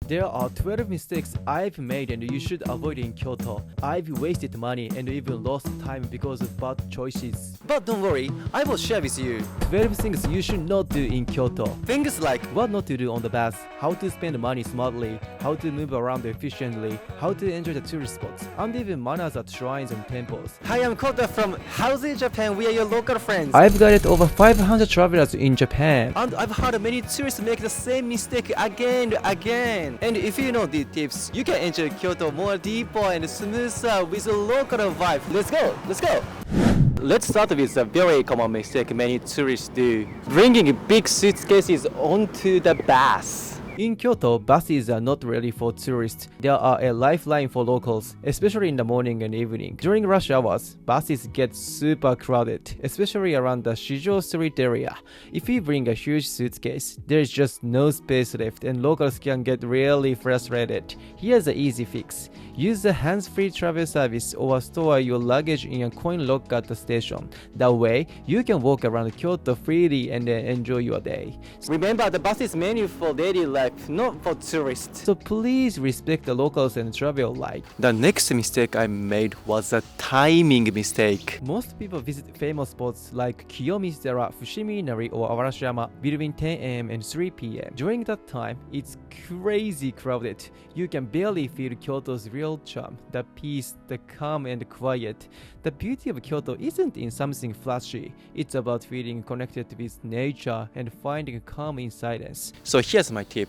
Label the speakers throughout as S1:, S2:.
S1: There are 12 mistakes I've made and you should avoid in Kyoto. I've wasted money and even lost time because of bad choices.
S2: But don't worry, I will share with you
S1: 12 things you should not do in Kyoto.
S2: things like
S1: What not to do on the bus, how to spend money smartly, how to move around efficiently, how to enjoy the tourist spots, and even manners at shrines and temples.
S2: Hi, I'm Kota from Howzit, Japan. We are your local friends.
S1: I've guided over 500 travelers in Japan.
S2: And I've heard many tourists make the same mistake again and again. And if you know these tips, you can enjoy Kyoto more deeper and smoother with a local vibe. Let's go! Let's go! Let's start with a very common mistake many tourists do. Bringing big suitcases onto the bus.
S1: In Kyoto, buses are not really for tourists. They are a lifeline for locals, especially in the morning and evening. During rush hours, buses get super crowded, especially around the Shijo Street area. If you bring a huge suitcase, there is just no space left and locals can get really frustrated. Here's an easy fix. Use the hands-free travel service or store your luggage in a coin locker at the station. That way, you can walk around Kyoto freely and enjoy your day.
S2: Remember, the bus is made for daily life, not for tourists.
S1: So please respect the locals and travel light.
S2: The next mistake I made was a timing mistake.
S1: Most people visit famous spots like Kiyomizu-dera, Fushimi-inari or Arashiyama between 10 a.m. and 3 p.m. During that time, it's crazy crowded. You can barely feel Kyoto's real charm, the peace, the calm and quiet. The beauty of Kyoto isn't in something flashy. It's about feeling connected with nature and finding calm in silence.
S2: So here's my tip.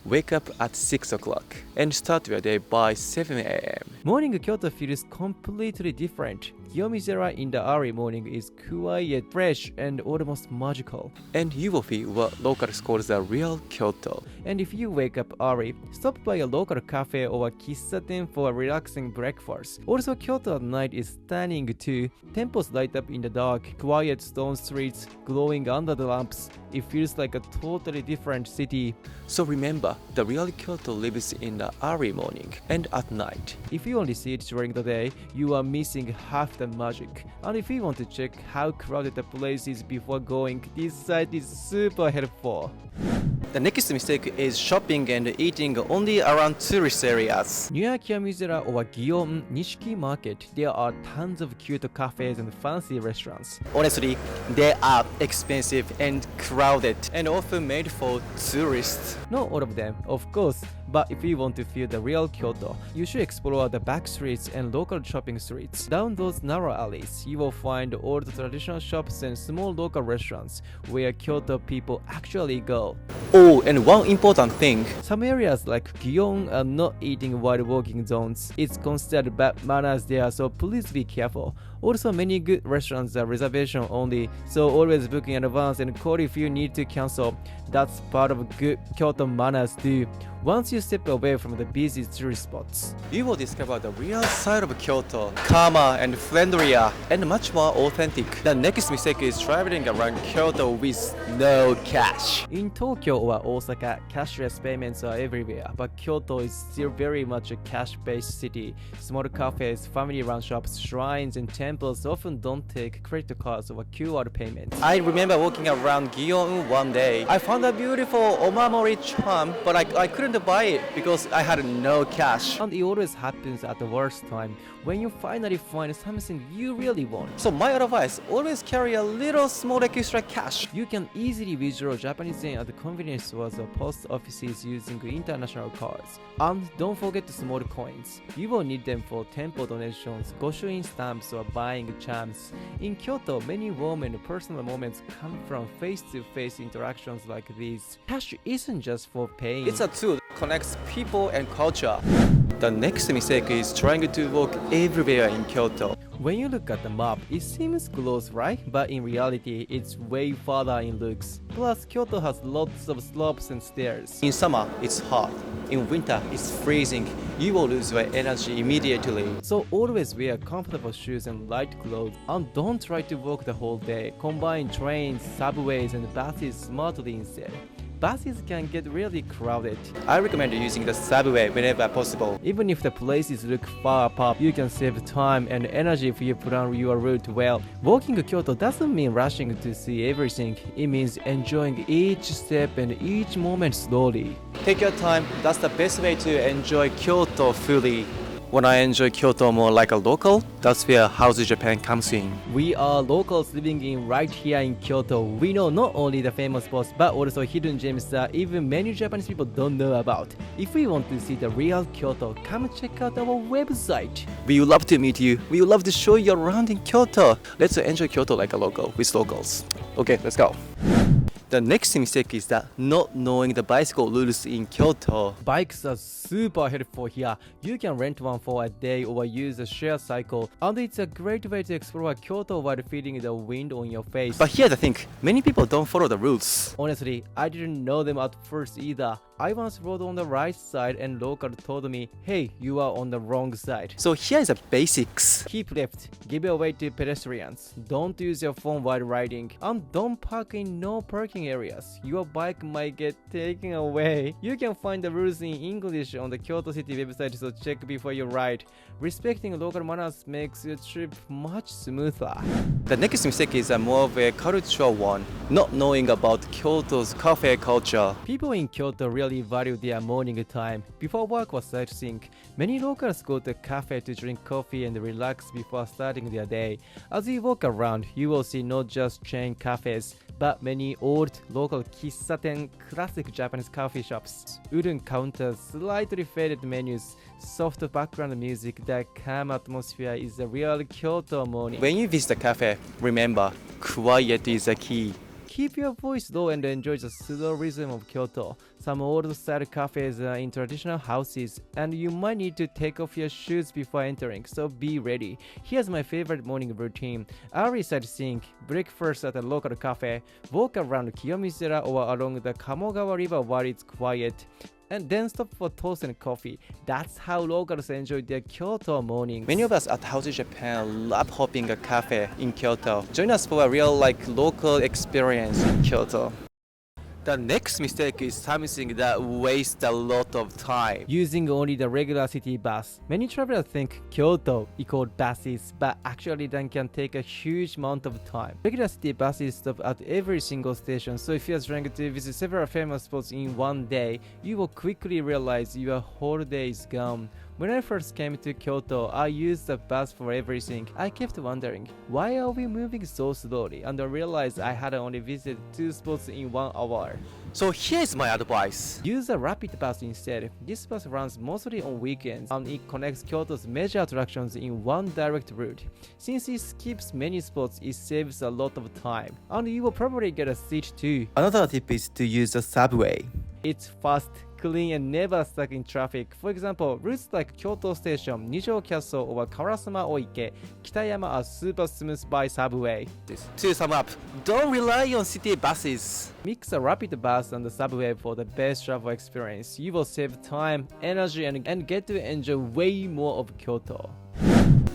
S2: Wake up at 6 o'clock and start your day by 7 a.m.
S1: Morning Kyoto feels completely different. Kiyomizu-dera in the early morning is quiet, fresh, and almost magical.
S2: And you will feel what locals call the real Kyoto.
S1: And if you wake up early, stop by a local cafe or a kissaten for a relaxing breakfast. Also, Kyoto at night is stunning too. Temples light up in the dark, quiet stone streets glowing under the lamps. It feels like a totally different city.
S2: So remember, the real Kyoto lives in the early morning and at night.
S1: If you only see it during the day, you are missing half the magic. And if you want to check how crowded the place is before going, this site is super helpful.
S2: The next mistake is shopping and eating only around tourist areas.
S1: Near Kiyomizu-dera or Gion Nishiki Market, there are tons of cute cafes and fancy restaurants.
S2: Honestly, they are expensive and crowded and often made for tourists.
S1: Not all of them, of course, but if you want to feel the real Kyoto, you should explore the back streets and local shopping streets. Down those narrow alleys, you will find old traditional shops and small local restaurants where Kyoto people actually go.
S2: Oh, and one important thing.
S1: Some areas like Gion are not eating while walking zones. It's considered bad manners there, so please be careful. Also, many good restaurants are reservation only, so always book in advance and call if you need to cancel. That's part of good Kyoto manners too. Once you step away from the busy tourist spots,
S2: You will discover the real side of Kyoto, calmer and friendlier and much more authentic. The next mistake is traveling around Kyoto with no cash.
S1: in Tokyo or Osaka, cashless payments are everywhere, but Kyoto is still very much a cash-based city. Small cafes, family-run shops, shrines, and temples often don't take credit cards or QR payments.
S2: I remember walking around Gion one day. I found a beautiful omamori charm, but I couldn't buy it because I had no cash.
S1: And it always happens at the worst time, when you finally find something you really want.
S2: So my advice, always carry a little small extra cash.
S1: You can easily withdraw Japanese yen at the convenience stores or post offices using international cards. And don't forget the small coins. You will need them for temple donations, goshuin stamps, or buying charms. In Kyoto, many warm and personal moments come from face-to-face interactions like these. Cash isn't just for paying.
S2: It's a tool that connects people and culture. The next mistake is trying to walk everywhere in Kyoto.
S1: When you look at the map, it seems close, right? But in reality, it's way farther in looks. Plus, Kyoto has lots of slopes and stairs.
S2: In summer, it's hot. In winter, it's freezing. You will lose your energy immediately.
S1: So always wear comfortable shoes and light clothes. And don't try to walk the whole day. Combine trains, subways, and buses smartly instead. buses can get really crowded.
S2: I recommend using the subway whenever possible.
S1: Even if the places look far apart, you can save time and energy if you plan your route well. Walking Kyoto doesn't mean rushing to see everything. It means enjoying each step and each moment slowly.
S2: Take your time, that's the best way to enjoy Kyoto fully. When I enjoy Kyoto more like a local, that's where Howzit Japan comes in.
S1: We are locals living in right here in Kyoto. We know not only the famous spots but also hidden gems that even many Japanese people don't know about. If we want to see the real Kyoto, come check out our website.
S2: We would love to meet you. We would love to show you around in Kyoto. Let's enjoy Kyoto like a local with locals. Okay, let's go. The next mistake is that not knowing the bicycle rules in Kyoto.
S1: Bikes are super helpful here. You can rent one for a day or use a shared cycle, and it's a great way to explore Kyoto while feeling the wind on your face.
S2: But here's the thing, many people don't follow the rules.
S1: Honestly, I didn't know them at first either. I once rode on the right side and local told me, hey, you are on the wrong side.
S2: So here is the basics.
S1: Keep left, give way to pedestrians, don't use your phone while riding, and don't park in no parking areas. Your bike might get taken away. You can find the rules in English on the Kyoto City website, so check before you ride. Respecting local manners makes your trip much smoother.
S2: The next mistake is more of a cultural one, not knowing about Kyoto's cafe culture.
S1: People in Kyoto really value their morning time. Before work or sightseeing, many locals go to a cafe to drink coffee and relax before starting their day. As you walk around, you will see not just chain cafes, but many old local kissaten, classic Japanese coffee shops. Wooden counters, slightly faded menus, soft background music, that calm atmosphere is the real Kyoto morning.
S2: When you visit a cafe, remember, quiet is the key.
S1: Keep your voice low and enjoy the slow rhythm of Kyoto. Some old-style cafes are in traditional houses, and you might need to take off your shoes before entering, so be ready. Here's my favorite morning routine. Early sightseeing, breakfast at a local cafe, walk around Kiyomisera or along the Kamogawa River while it's quiet, and then stop for toast and coffee. That's how locals enjoy their Kyoto mornings.
S2: Many of us at Howzit Japan love hopping a cafe in Kyoto. Join us for a real local experience in Kyoto. The next mistake is something that wastes a lot of time.
S1: Using only the regular city bus. Many travelers think Kyoto equals buses, but actually that can take a huge amount of time. Regular city buses stop at every single station, so if you are trying to visit several famous spots in one day, you will quickly realize your whole day is gone. When I first came to Kyoto, I used the bus for everything. I kept wondering, why are we moving so slowly? And I realized I had only visited 2 spots in 1 hour.
S2: So here's my advice.
S1: Use a rapid bus instead. This bus runs mostly on weekends, and it connects Kyoto's major attractions in one direct route. Since it skips many spots, it saves a lot of time, and you will probably get a seat too.
S2: Another tip is to use the subway.
S1: It's fast, clean, and never stuck in traffic. For example, routes like Kyoto Station, Nijo Castle, or Karasuma Oike, Kitayama are super smooth by subway.
S2: To sum up, don't rely on city buses.
S1: Mix a rapid bus and the subway for the best travel experience. You will save time, energy, and get to enjoy way more of Kyoto.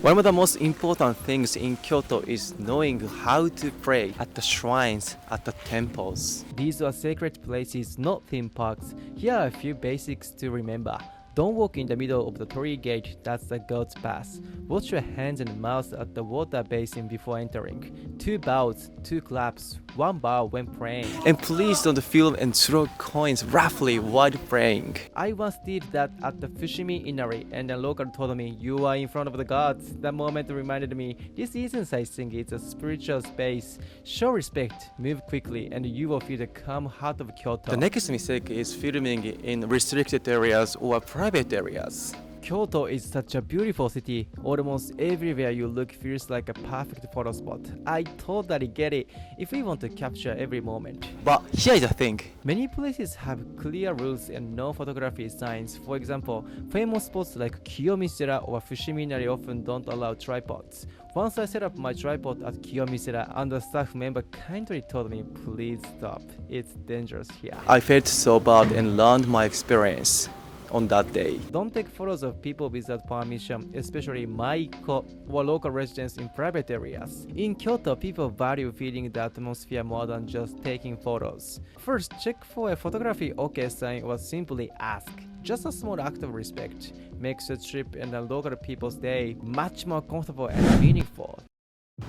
S2: One of the most important things in Kyoto is knowing how to pray at the shrines, at the temples.
S1: These are sacred places, not theme parks. Here are a few basics to remember. Don't walk in the middle of the torii gate, that's the god's path. Wash your hands and mouth at the water basin before entering. 2 bows, 2 claps, 1 bow when praying.
S2: And please don't film and throw coins roughly while praying.
S1: I once did that at the Fushimi Inari, and the local told me, you are in front of the gods. That moment reminded me, this isn't sightseeing, it's a spiritual space. Show respect, move quickly, and you will feel the calm heart of Kyoto.
S2: The next mistake is filming in restricted areas or private areas.
S1: Kyoto is such a beautiful city. Almost everywhere you look feels like a perfect photo spot. I totally get it if we want to capture every moment.
S2: But here's the thing.
S1: Many places have clear rules and no photography signs. For example, famous spots like Kiyomisera or Fushiminari often don't allow tripods. Once I set up my tripod at Kiyomisera and the staff member kindly told me, please stop, it's dangerous here.
S2: I felt so bad and learned my experience. on that day.
S1: Don't take photos of people without permission, especially Maiko or local residents in private areas. In Kyoto, people value feeling the atmosphere more than just taking photos. First, check for a photography OK sign or simply ask. Just a small act of respect makes the trip and the local people's day much more comfortable and meaningful.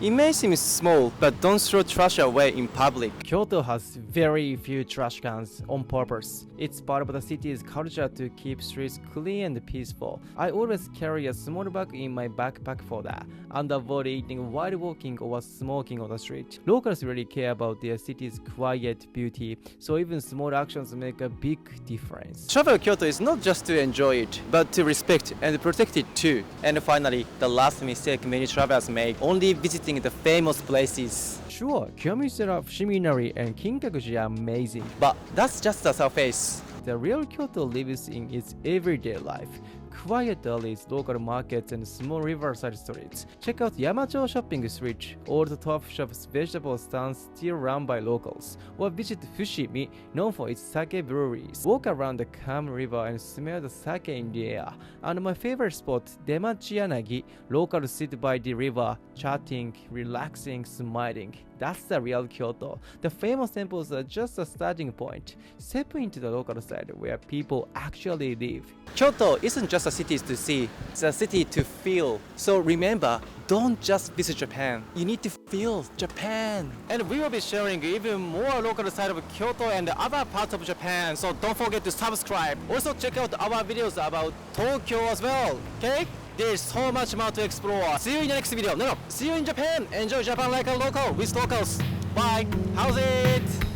S2: It may seem small, but don't throw trash away in public.
S1: Kyoto has very few trash cans on purpose. It's part of the city's culture to keep streets clean and peaceful. I always carry a small bag in my backpack for that, and avoid eating while walking or smoking on the street. Locals really care about their city's quiet beauty, so even small actions make a big difference.
S2: Travel Kyoto is not just to enjoy it, but to respect and protect it too. And finally, the last mistake many travelers make, only visiting the famous places.
S1: Sure, Kiyomizu Shiminari and Kinkakuji are amazing,
S2: But that's just the surface.
S1: the real Kyoto lives in its everyday life. Quiet alleys, local markets, and small riverside streets. Check out Yamacho Shopping Street, old top shops, vegetable stands still run by locals. Or visit Fushimi, known for its sake breweries. Walk around the calm river and smell the sake in the air. And my favorite spot, Demachi Yanagi, locals sit by the river, chatting, relaxing, smiling. That's the real Kyoto. The famous temples are just a starting point. Step into the local side where people actually live.
S2: Kyoto isn't just a city to see, it's a city to feel. So remember, don't just visit Japan. You need to feel Japan. And we will be sharing even more local side of Kyoto and other parts of Japan. So don't forget to subscribe. Also check out our videos about Tokyo as well. Okay? There's so much more to explore. See you in the next video. No, see you in Japan. Enjoy Japan like a local with locals. Bye. How's it?